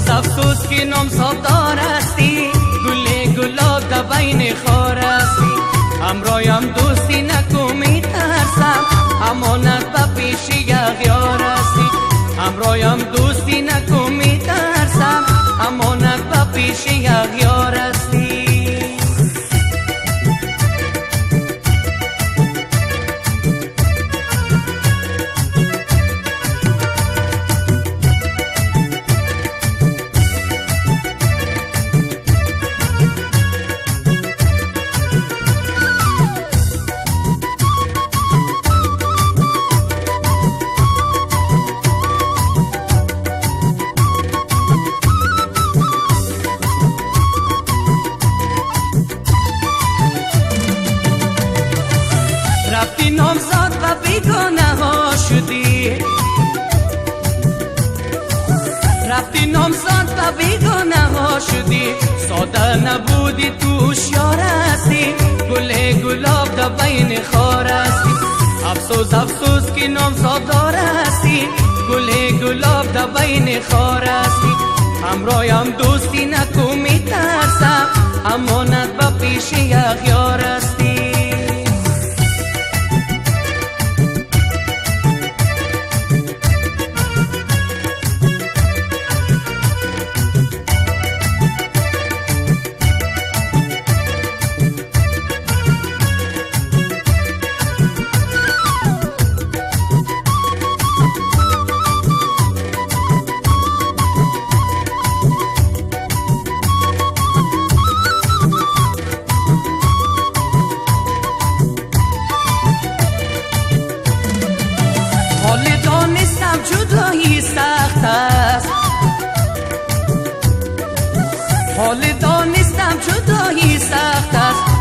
افسوس که نامزاددار هستی، گل گلاب در بین خار هستی. همرایم دوستی نکو میترسم، امانت به پیش یغیار هستی. همرایم دوستی نکو میترسم، امانت به پیش یغیار هستی. رفتی نامزاد و بیگانه ها شدی، رفتی نامزاد و بیگانه ها شدی. ساده نبودی تو هوشیار هستی، گل گلاب در بین خار هستی. افسوس افسوس که نامزاددار هستی، گل گلاب در بین خار هستی. همرایم دوستی نکو میترسم، امانت به پیش یغیار هستی. حال دانستم جدایی سخت است، حال دانستم